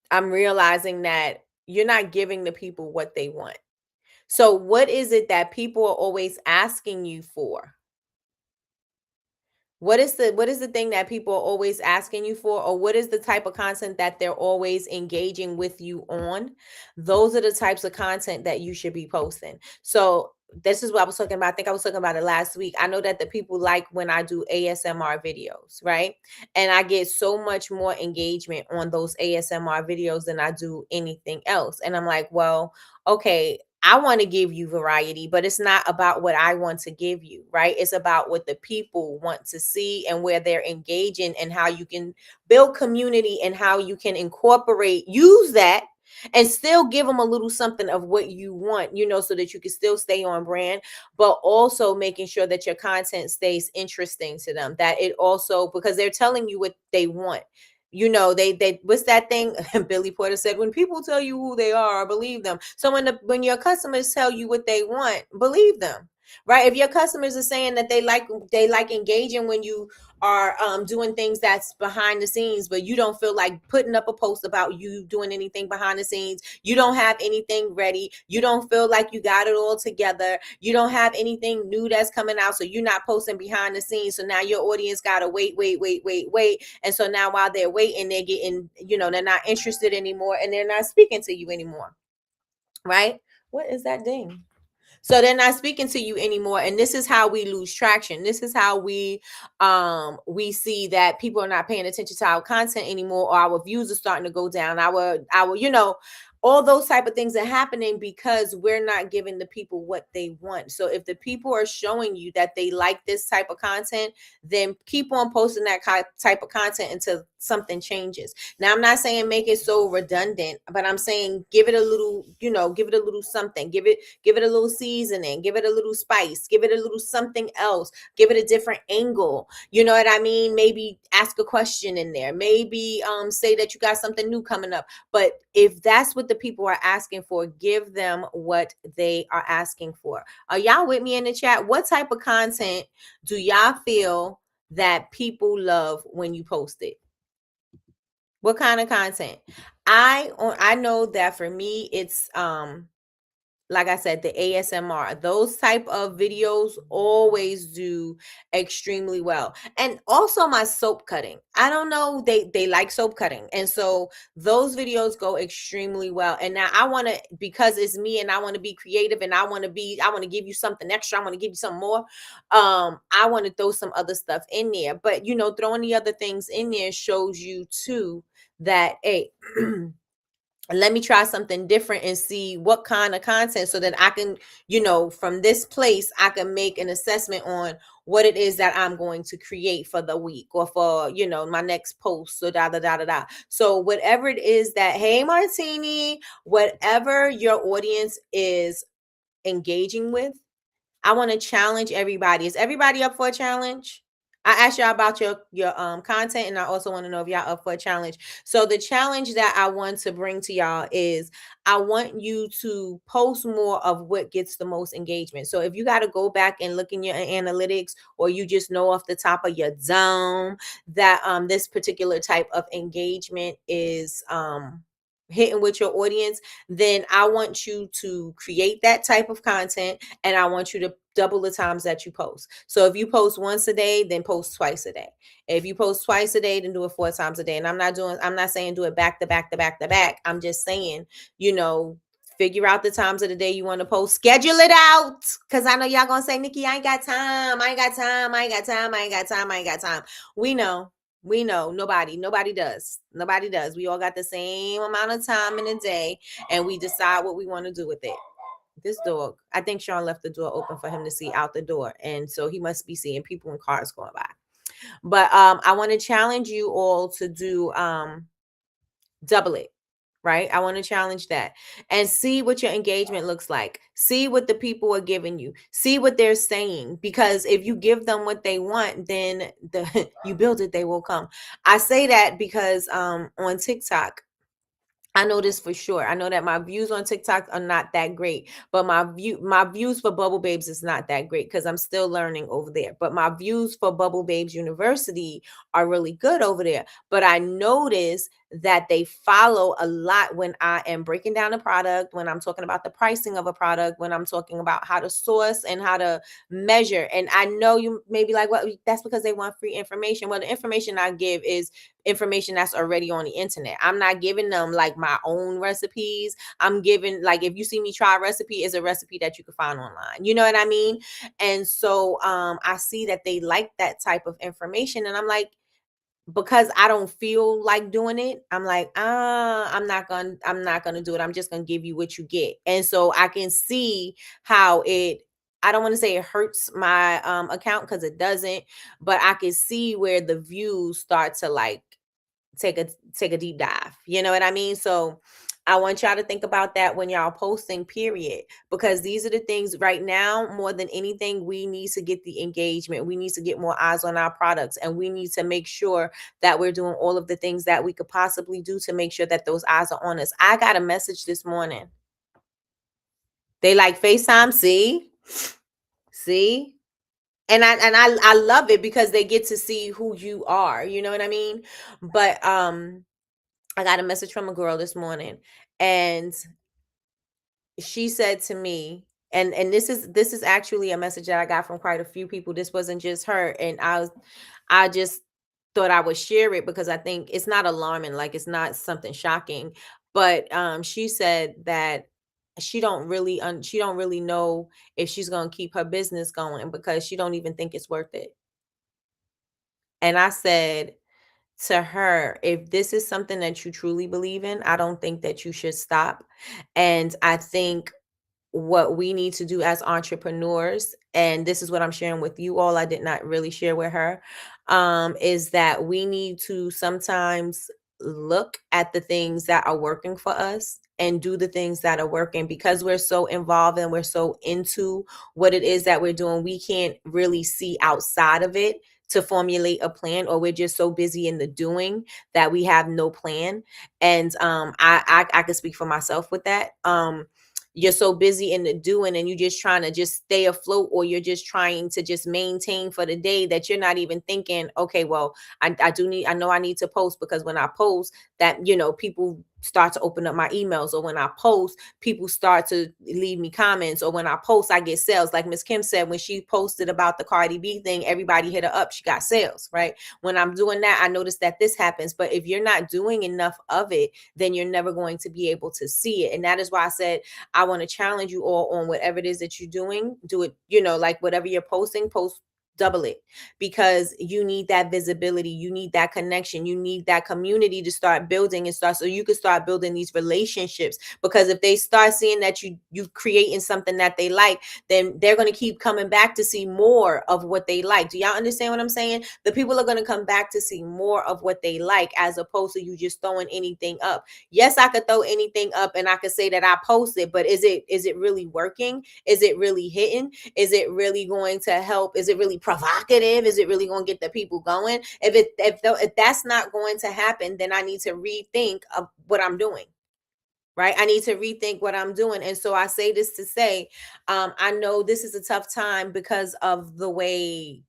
I'm realizing that you're not giving the people what they want. So what is it that people are always asking you for? What is the thing that people are always asking you for, or what is the type of content that they're always engaging with you on? Those are the types of content that you should be posting. So this is what I was talking about. I think I was talking about it last week. I know that the people like when I do ASMR videos, right? And I get so much more engagement on those ASMR videos than I do anything else. And I'm like, well, okay, I want to give you variety, but it's not about what I want to give you, right? It's about what the people want to see and where they're engaging and how you can build community and how you can use that and still give them a little something of what you want, so that you can still stay on brand, but also making sure that your content stays interesting to them, that it also, because they're telling you what they want. They what's that thing? Billy Porter said, when people tell you who they are, believe them. So when your customers tell you what they want, believe them. Right? If your customers are saying that they like engaging when you are doing things that's behind the scenes, but you don't feel like putting up a post about you doing anything behind the scenes, you don't have anything ready, you don't feel like you got it all together, you don't have anything new that's coming out, so you're not posting behind the scenes, so now your audience gotta wait, and so now while they're waiting, they're getting, they're not interested anymore and they're not speaking to you anymore. Right? What is that ding? So they're not speaking to you anymore, and this is how we lose traction. This is how we see that people are not paying attention to our content anymore, or our views are starting to go down. Our all those type of things are happening because we're not giving the people what they want. So if the people are showing you that they like this type of content, then keep on posting that type of content until something changes. Now, I'm not saying make it so redundant, but I'm saying give it a little, give it a little something, give it a little seasoning, give it a little spice, give it a little something else, give it a different angle. You know what I mean? Maybe ask a question in there, maybe say that you got something new coming up. But if that's what the people are asking for, give them what they are asking for. Are y'all with me in the chat? What type of content do y'all feel that people love when you post it? What kind of content? I know that for me, it's like I said, the ASMR, those type of videos always do extremely well. And also my soap cutting. I don't know, they like soap cutting. And so those videos go extremely well. And now I want to, because it's me and I want to be creative and I want to give you something extra. I want to give you some more. I want to throw some other stuff in there. But throwing the other things in there shows you too that, hey, let me try something different and see what kind of content, so that I can, from this place, I can make an assessment on what it is that I'm going to create for the week or for, my next post. So So whatever it is that, hey, Martini, whatever your audience is engaging with, I want to challenge everybody. Is everybody up for a challenge? I asked y'all about your content, and I also want to know if y'all up for a challenge. So the challenge that I want to bring to y'all is I want you to post more of what gets the most engagement. So if you got to go back and look in your analytics, or you just know off the top of your dome that this particular type of engagement is hitting with your audience, then I want you to create that type of content, and I want you to double the times that you post. So if you post once a day, then post twice a day. If you post twice a day, then do it 4 times a day. And I'm not saying do it back to back to back to back. I'm just saying, figure out the times of the day you want to post. Schedule it out. Because I know y'all going to say, Nikki, I ain't got time. I ain't got time. I ain't got time. I ain't got time. I ain't got time. We know. Nobody does. Nobody does. We all got the same amount of time in a day, and we decide what we want to do with it. This dog, I think Sean left the door open for him to see out the door, and so he must be seeing people in cars going by. But I want to challenge you all to do double it. Right? I want to challenge that and see what your engagement looks like. See what the people are giving you. See what they're saying. Because if you give them what they want, then you build it, they will come. I say that because on TikTok, I know this for sure. I know that my views on TikTok are not that great, but my views for Bubble Babes is not that great because I'm still learning over there. But my views for Bubble Babes University are really good over there. But I notice that they follow a lot when I am breaking down a product, when I'm talking about the pricing of a product, when I'm talking about how to source and how to measure. And I know you may be like, well, that's because they want free information. Well, the information I give is information that's already on the internet. I'm not giving them like my own recipes. I'm giving, like, if you see me try a recipe, is a recipe that you can find online. You know what I mean? And so I see that they like that type of information. And I'm like, because I don't feel like doing it, I'm like, I'm not gonna do it. I'm just gonna give you what you get. And so I can see how I don't want to say it hurts my account because it doesn't, but I can see where the views start to like take a deep dive. You know what I mean? So I want y'all to think about that when y'all posting, period, because these are the things right now, more than anything, we need to get the engagement. We need to get more eyes on our products, and we need to make sure that we're doing all of the things that we could possibly do to make sure that those eyes are on us. I got a message this morning. They like FaceTime, see? And I love it because they get to see who you are. You know what I mean? But I got a message from a girl this morning, and she said to me, and this is actually a message that I got from quite a few people. This wasn't just her, and I just thought I would share it because I think it's not alarming, like it's not something shocking. But she said that she don't really know if she's going to keep her business going because she don't even think it's worth it. And I said to her, if this is something that you truly believe in, I don't think that you should stop. And I think what we need to do as entrepreneurs, and this is what I'm sharing with you all, I did not really share with her, is that we need to sometimes look at the things that are working for us and do the things that are working, because we're so involved and we're so into what it is that we're doing. We can't really see outside of it to formulate a plan, or we're just so busy in the doing that we have no plan. And I could speak for myself with that. You're so busy in the doing, and you're just trying to just stay afloat, or you're just trying to just maintain for the day, that you're not even thinking, okay, well, I know I need to post, because when I post that, people start to open up my emails, or when I post, people start to leave me comments, or when I post, I get sales. Like Miss Kim said, when she posted about the Cardi B thing, everybody hit her up. She got sales, right? When I'm doing that, I notice that this happens. But if you're not doing enough of it, then you're never going to be able to see it. And that is why I said, I want to challenge you all on whatever it is that you're doing. Do it, like whatever you're posting, post double it, because you need that visibility, you need that connection, you need that community to start building and start, so you can start building these relationships. Because if they start seeing that you creating something that they like, then they're going to keep coming back to see more of what they like. Do y'all understand what I'm saying? The people are going to come back to see more of what they like, as opposed to you just throwing anything up. Yes, I could throw anything up and I could say that I posted, but is it really working? Is it really hitting? Is it really going to help? Is it really provocative? Is it really going to get the people going? If that's not going to happen, then I need to rethink of what I'm doing. Right? I need to rethink what I'm doing. And so I say this to say, I know this is a tough time because of the way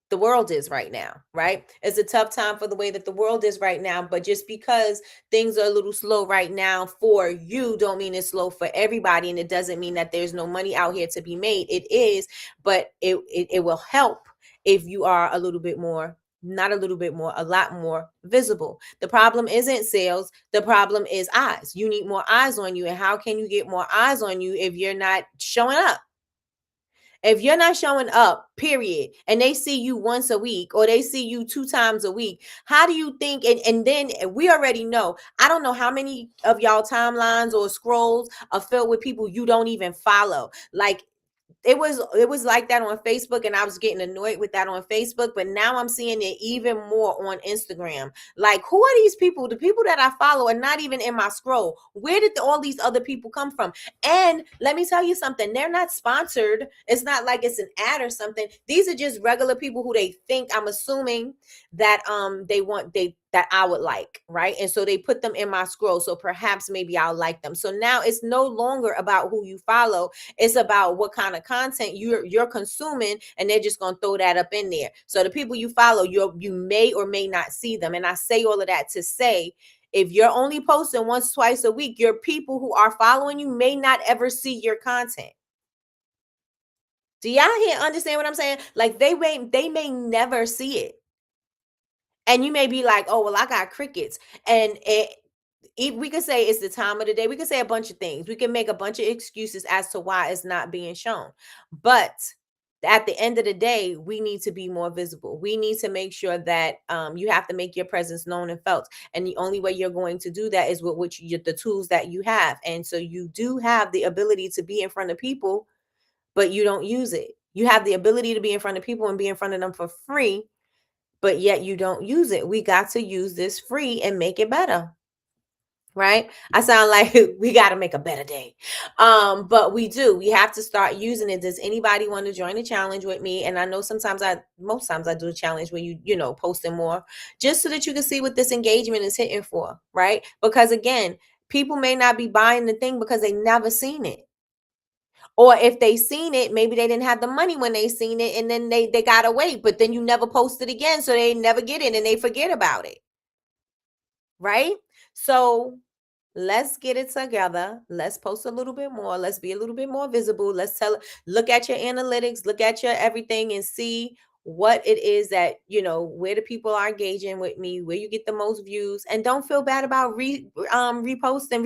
the world is right now, right? It's a tough time for the way that the world is right now, but just because things are a little slow right now for you don't mean it's slow for everybody. And it doesn't mean that there's no money out here to be made. It is, but it will help if you are a little bit more, not a little bit more, a lot more visible. The problem isn't sales. The problem is eyes. You need more eyes on you. And how can you get more eyes on you if you're not showing up? If you're not showing up, period, and they see you once a week, or they see you 2 times a week, how do you think? And then we already know, I don't know how many of y'all timelines or scrolls are filled with people you don't even follow. Like, it was like that on Facebook, and I was getting annoyed with that on Facebook, but now I'm seeing it even more on Instagram. Like, who are these people? The people that I follow are not even in my scroll. Where did all these other people come from? And let me tell you something, they're not sponsored. It's not like it's an ad or something. These are just regular people who they think, I'm assuming that they that I would like, right? And so they put them in my scroll. So perhaps maybe I'll like them. So now it's no longer about who you follow. It's about what kind of content you're consuming, and they're just gonna throw that up in there. So the people you follow, you may or may not see them. And I say all of that to say, if you're only posting once, twice a week, your people who are following you may not ever see your content. Do y'all here understand what I'm saying? Like they may never see it. And you may be like, oh, well, I got crickets. And we could say it's the time of the day. We could say a bunch of things. We can make a bunch of excuses as to why it's not being shown. But at the end of the day, we need to be more visible. We need to make sure that you have to make your presence known and felt. And the only way you're going to do that is with the tools that you have. And so you do have the ability to be in front of people, but you don't use it. You have the ability to be in front of people and be in front of them for free, but yet you don't use it. We got to use this free and make it better. Right? I sound like we got to make a better day. But we do. We have to start using it. Does anybody want to join the challenge with me? And I know most times I do a challenge where you know, posting more, just so that you can see what this engagement is hitting for, right? Because again, people may not be buying the thing because they never seen it. Or if they seen it, maybe they didn't have the money when they seen it, and then they gotta wait, but then you never post it again, so they never get it and they forget about it. Right? So let's get it together. Let's post a little bit more. Let's be a little bit more visible. Look at your analytics, look at your everything, and see what it is that, you know, where the people are engaging with me, where you get the most views. And don't feel bad about reposting,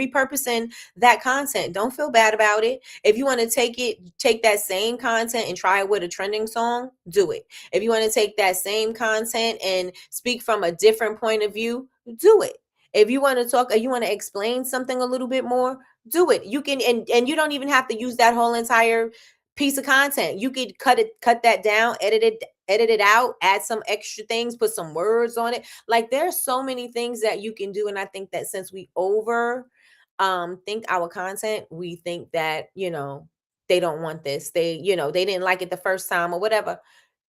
repurposing that content. Don't feel bad about it. If you want to take that same content and try it with a trending song, do it. If you want to take that same content and speak from a different point of view, do it. If you want to talk or you want to explain something a little bit more, do it. You can, and you don't even have to use that whole entire piece of content. You could cut that down, edit it out, add some extra things, put some words on it. Like there's so many things that you can do. And I think that since we think our content, we think that, you know, they don't want this. They didn't like it the first time or whatever.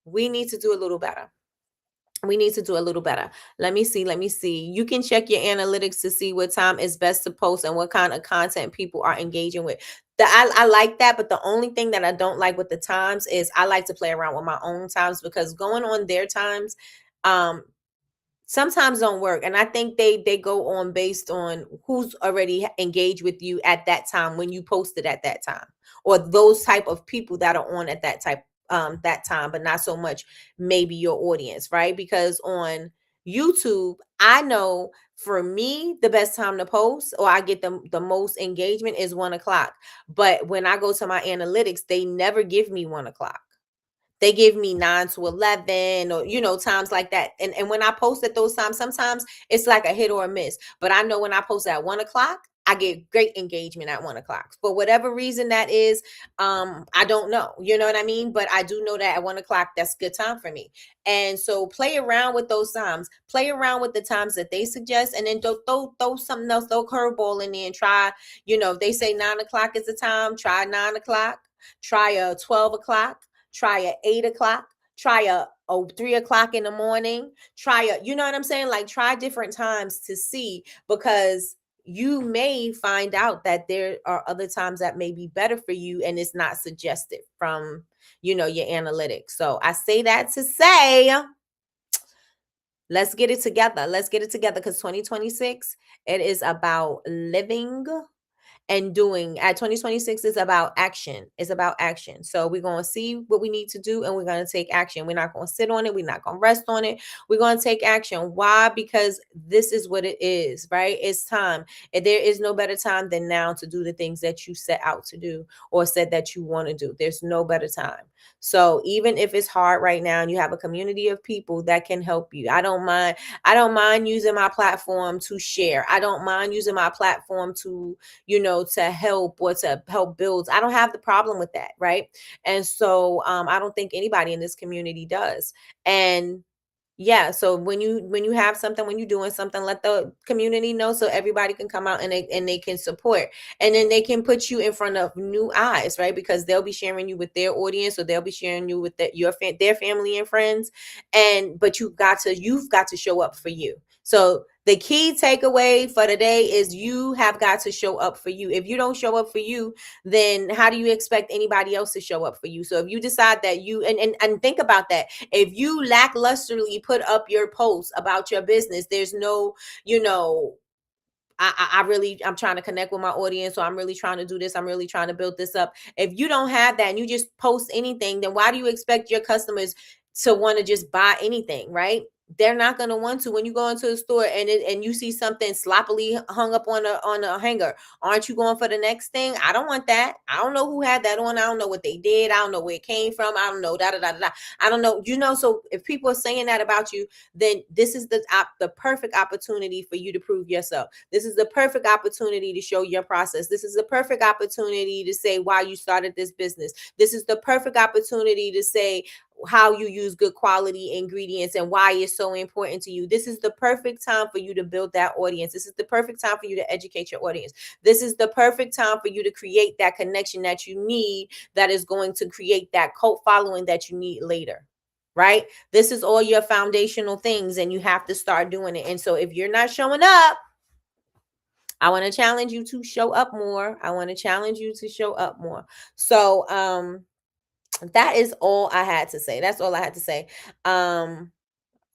We need to do a little better. We need to do a little better. Let me see. You can check your analytics to see what time is best to post and what kind of content people are engaging with. I like that, but the only thing that I don't like with the times is I like to play around with my own times, because going on their times sometimes don't work. And I think they go on based on who's already engaged with you at that time when you posted at that time, or those type of people that are on at that time, but not so much maybe your audience, right? Because on YouTube, I know for me, the best time to post or I get the most engagement is 1:00. But when I go to my analytics, they never give me 1:00. They give me 9 to 11 or, times like that. And when I post at those times, sometimes it's like a hit or a miss. But I know when I post at 1:00, I get great engagement at 1:00. For whatever reason that is, I don't know. You know what I mean? But I do know that at 1:00, that's good time for me. And so play around with those times. Play around with the times that they suggest, and then throw something else, throw curveball in there and try, if they say 9:00 is the time, try 9:00, try a 12:00. Try at 8:00, try a 3:00 in the morning, you know what I'm saying? Like try different times to see, because you may find out that there are other times that may be better for you and it's not suggested from, your analytics. So I say that to say, let's get it together. Let's get it together, because 2026, it is about living and doing. At 2026 is about action. It's about action. So we're going to see what we need to do, and we're going to take action. We're not going to sit on it. We're not going to rest on it. We're going to take action. Why? Because this is what it is, right? It's time. And there is no better time than now to do the things that you set out to do or said that you want to do. There's no better time. So even if it's hard right now and you have a community of people that can help you, I don't mind using my platform to share. I don't mind using my platform to, to help or to help build. I don't have the problem with that, right? And so I don't think anybody in this community does. And yeah, so when you have something, when you're doing something, let the community know so everybody can come out and they can support, and then they can put you in front of new eyes, right? Because they'll be sharing you with their audience, or they'll be sharing you with their family and friends, but you've got to show up for you. So the key takeaway for today is you have got to show up for you. If you don't show up for you, then how do you expect anybody else to show up for you? So if you decide that you, and think about that, if you lacklusterly put up your posts about your business, there's no, I'm trying to connect with my audience, so I'm really trying to do this. I'm really trying to build this up. If you don't have that and you just post anything, then why do you expect your customers to want to just buy anything, right? They're not going to want to. When you go into a store and you see something sloppily hung up on a hanger, aren't you going for the next thing? I don't want that. I don't know who had that on. I don't know what they did. I don't know where it came from. I don't know. Da da da da. I don't know. So if people are saying that about you, then this is the perfect opportunity for you to prove yourself. This is the perfect opportunity to show your process. This is the perfect opportunity to say why you started this business. This is the perfect opportunity to say how you use good quality ingredients and why it's so important to you. This is the perfect time for you to build that audience. This is the perfect time for you to educate your audience. This is the perfect time for you to create that connection that you need, that is going to create that cult following that you need later. Right? This is all your foundational things, and you have to start doing it. And so if you're not showing up, I want to challenge you to show up more. So that is all I had to say. That's all I had to say.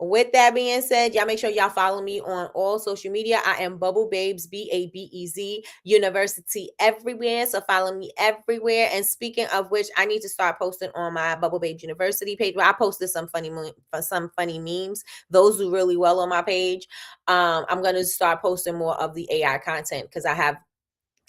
With that being said, y'all make sure y'all follow me on all social media. I am Bubble Babes, BABEZ University everywhere. So follow me everywhere. And speaking of which, I need to start posting on my Bubble Babes University page where I posted some funny memes. Those do really well on my page. I'm going to start posting more of the AI content because I have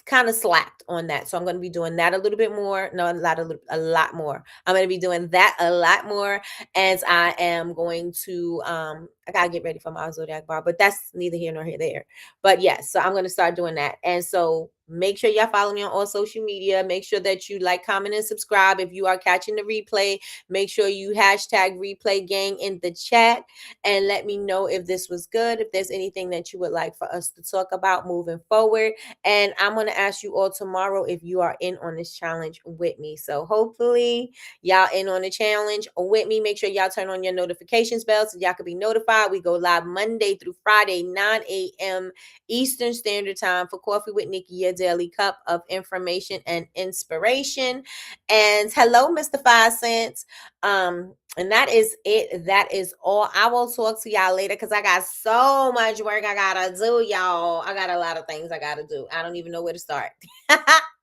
kind of slacked on that. So I'm going to be doing that a little bit more. No, a lot more. I'm going to be doing that a lot more as I am going to, I got to get ready for my Zodiac bar, but that's neither here nor there. But yes, so I'm going to start doing that. And so make sure y'all follow me on all social media. Make sure that you like, comment, and subscribe. If you are catching the replay, make sure you hashtag replay gang in the chat and let me know if this was good, if there's anything that you would like for us to talk about moving forward. And I'm going to ask you all tomorrow if you are in on this challenge with me. So hopefully y'all in on the challenge with me. Make sure y'all turn on your notifications bell so y'all can be notified. We go live Monday through Friday, 9 a.m. Eastern Standard Time for Coffee with Nikki, your daily cup of information and inspiration. And hello, Mr. 5 Cents. And that is it. That is all. I will talk to y'all later because I got so much work I gotta do, y'all. I got a lot of things I gotta do. I don't even know where to start.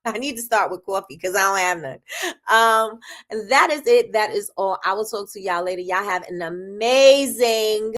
I need to start with coffee because I don't have none. And that is it. That is all. I will talk to y'all later. Y'all have an amazing